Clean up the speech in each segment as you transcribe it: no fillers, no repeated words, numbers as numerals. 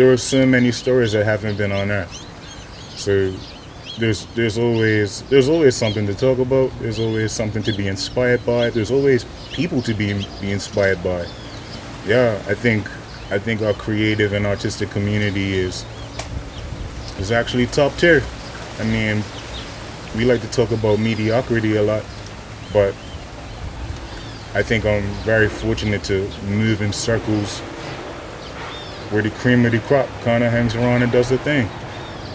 there are so many stories that haven't been unearthed. So there's always something to talk about. There's always something to be inspired by. There's always people to be inspired by. Yeah, I think our creative and artistic community is actually top tier. I mean, we like to talk about mediocrity a lot, but I think I'm very fortunate to move in circles where the cream of the crop kind of hangs around and does the thing.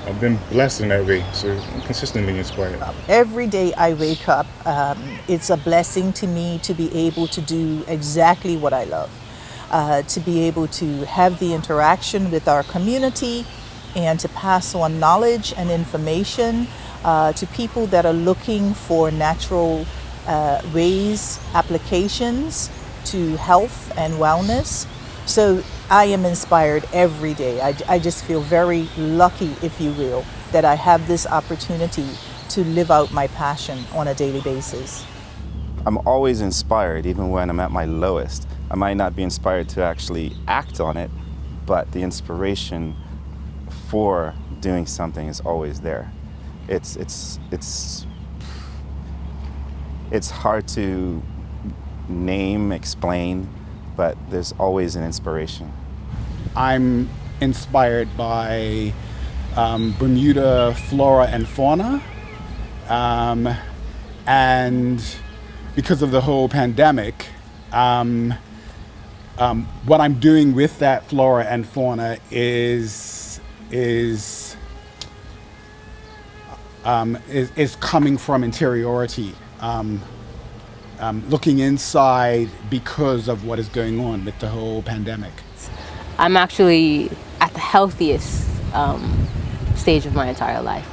I've been blessed in that way, so I'm consistently inspired. Every day I wake up, it's a blessing to me to be able to do exactly what I love, to be able to have the interaction with our community and to pass on knowledge and information to people that are looking for natural ways, applications to health and wellness. So I am inspired every day. I just feel very lucky, if you will, that I have this opportunity to live out my passion on a daily basis. I'm always inspired, even when I'm at my lowest. I might not be inspired to actually act on it, but the inspiration for doing something is always there. It's hard to name, explain, but there's always an inspiration. I'm inspired by Bermuda flora and fauna, and because of the whole pandemic, what I'm doing with that flora and fauna is coming from interiority. Looking inside because of what is going on with the whole pandemic. I'm actually at the healthiest stage of my entire life.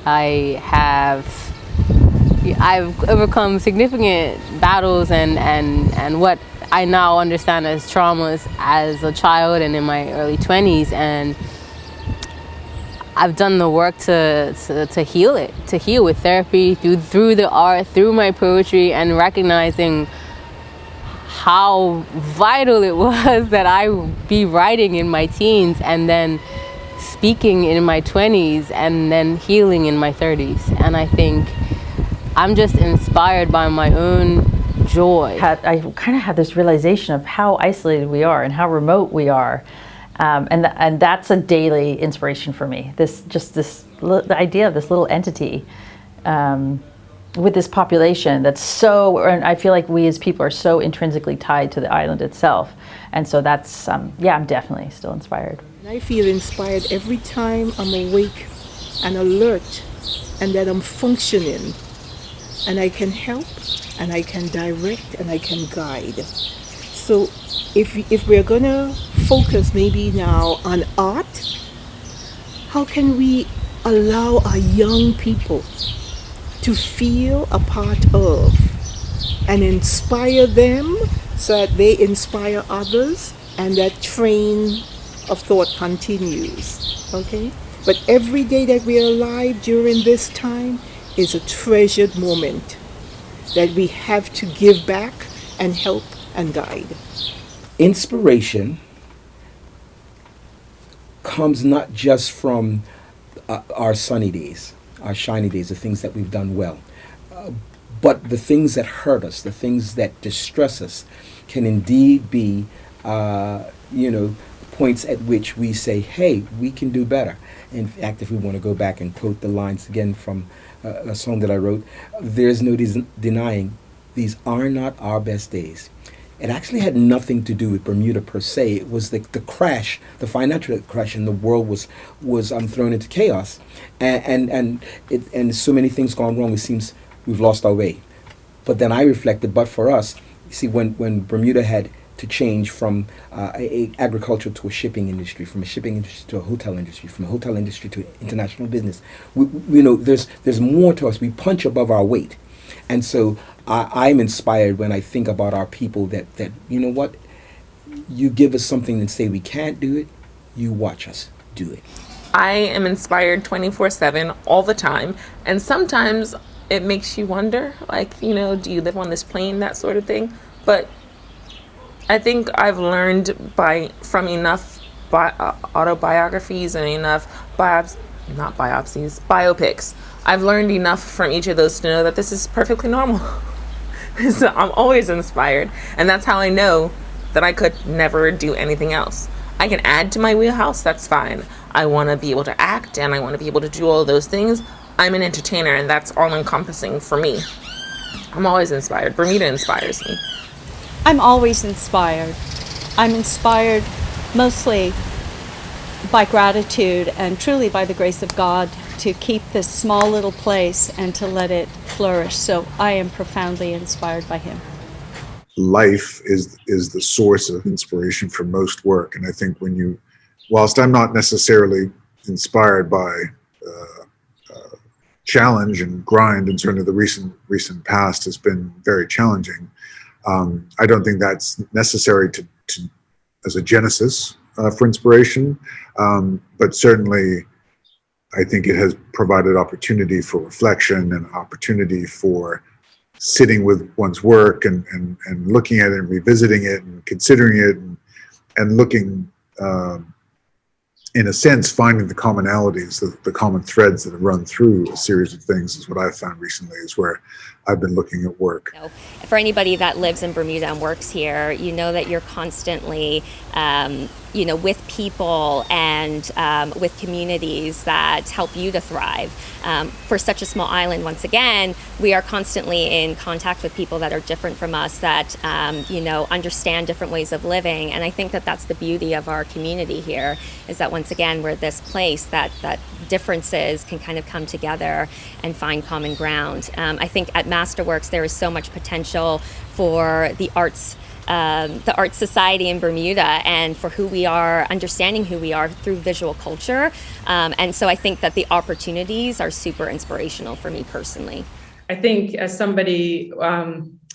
I've overcome significant battles and what I now understand as traumas as a child and in my early 20s, and I've done the work to heal it, to heal with therapy, through the art, through my poetry, and recognizing how vital it was that I be writing in my teens and then speaking in my 20s and then healing in my 30s. And I think I'm just inspired by my own joy. I kind of had this realization of how isolated we are and how remote we are. And that's a daily inspiration for me. The idea of this little entity with this population that's so, and I feel like we as people are so intrinsically tied to the island itself. And so that's, I'm definitely still inspired. I feel inspired every time I'm awake and alert and that I'm functioning and I can help and I can direct and I can guide. So if we're gonna focus maybe now on art, how can we allow our young people to feel a part of and inspire them so that they inspire others and that train of thought continues, okay? But every day that we are alive during this time is a treasured moment that we have to give back and help and guide. Inspiration comes not just from our sunny days, our shiny days, the things that we've done well, but the things that hurt us, the things that distress us, can indeed be, points at which we say, hey, we can do better. In fact, if we want to go back and quote the lines again from a song that I wrote, there's no denying these are not our best days. It actually had nothing to do with Bermuda per se. It was the crash, the financial crash, and the world was thrown into chaos, and so many things gone wrong. It seems we've lost our way. But then I reflected. But for us, you see, when Bermuda had to change from agriculture to a shipping industry, from a shipping industry to a hotel industry, from a hotel industry to international business, there's more to us. We punch above our weight, and so I'm inspired when I think about our people that you know what, you give us something and say we can't do it, you watch us do it. I am inspired 24/7 all the time, and sometimes it makes you wonder, do you live on this plane, that sort of thing. But I think I've learned from enough autobiographies and enough biopics. I've learned enough from each of those to know that this is perfectly normal. So I'm always inspired, and that's how I know that I could never do anything else. I can add to my wheelhouse, that's fine. I want to be able to act, and I want to be able to do all of those things. I'm an entertainer, and that's all encompassing for me. I'm always inspired. Bermuda inspires me. I'm always inspired. I'm inspired mostly by gratitude and truly by the grace of God to keep this small little place and to let it flourish. So I am profoundly inspired by him. Life is the source of inspiration for most work. And I think whilst I'm not necessarily inspired by challenge and grind, and certainly the recent past has been very challenging, I don't think that's necessary to as a genesis for inspiration, but certainly I think it has provided opportunity for reflection and opportunity for sitting with one's work and looking at it and revisiting it and considering it and looking, in a sense, finding the commonalities, the common threads that have run through a series of things is what I've found recently, is where I've been looking at work. For anybody that lives in Bermuda and works here, you know that you're constantly, with people and with communities that help you to thrive. For such a small island, once again, we are constantly in contact with people that are different from us, that, understand different ways of living. And I think that that's the beauty of our community here, is that once again, we're this place that differences can kind of come together and find common ground. I think at Masterworks, there is so much potential for the arts society in Bermuda, and for who we are, understanding who we are through visual culture. And so I think that the opportunities are super inspirational for me personally. I think as somebody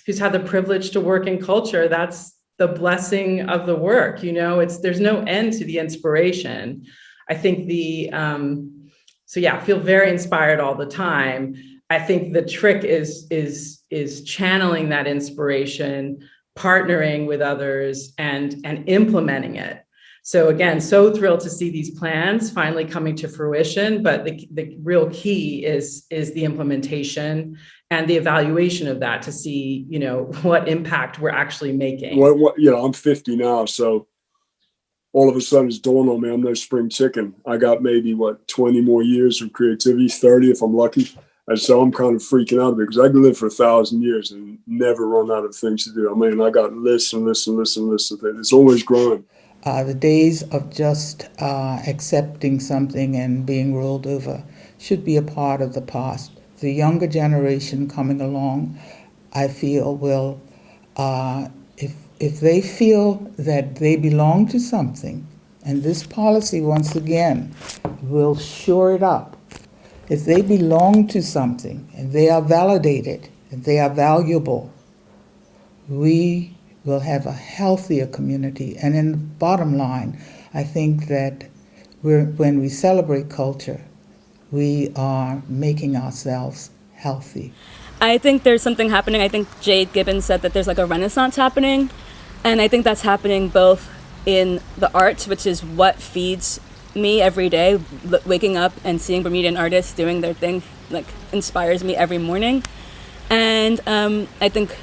who's had the privilege to work in culture, that's the blessing of the work. There's no end to the inspiration. I think I feel very inspired all the time. I think the trick is channeling that inspiration, partnering with others, and implementing it. So again, so thrilled to see these plans finally coming to fruition, but the real key is the implementation and the evaluation of that to see, what impact we're actually making. I'm 50 now, so all of a sudden it's dawned on me, I'm no spring chicken. I got maybe 20 more years of creativity, 30 if I'm lucky. And so I'm kind of freaking out a bit, because I could live for 1,000 years and never run out of things to do. I mean, I got lists and lists and lists and lists of things. It's always growing. The days of just accepting something and being rolled over should be a part of the past. The younger generation coming along, I feel, will, if they feel that they belong to something, and this policy, once again, will shore it up. If they belong to something and they are validated and they are valuable, we will have a healthier community. And in the bottom line, I think that when we celebrate culture, we are making ourselves healthy. I think there's something happening. I think Jade Gibbons said that there's like a renaissance happening. And I think that's happening both in the arts, which is what feeds me every day. Waking up and seeing Bermudian artists doing their thing inspires me every morning. And I think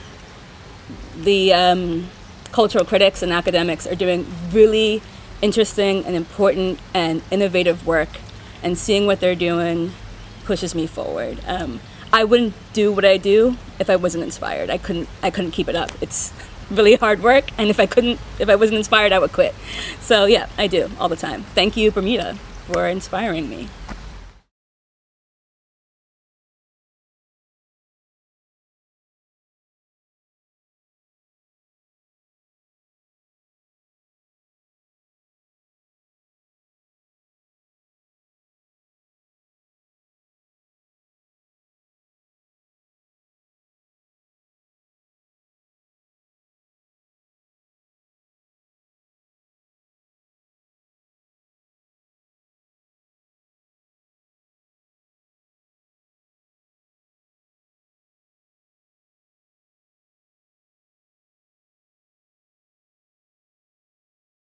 the cultural critics and academics are doing really interesting and important and innovative work, and seeing what they're doing pushes me forward. I wouldn't do what I do if I wasn't inspired. I couldn't keep it up. It's really hard work, and if I wasn't inspired, I would quit. So yeah, I do all the time. Thank you, Bermuda, for inspiring me.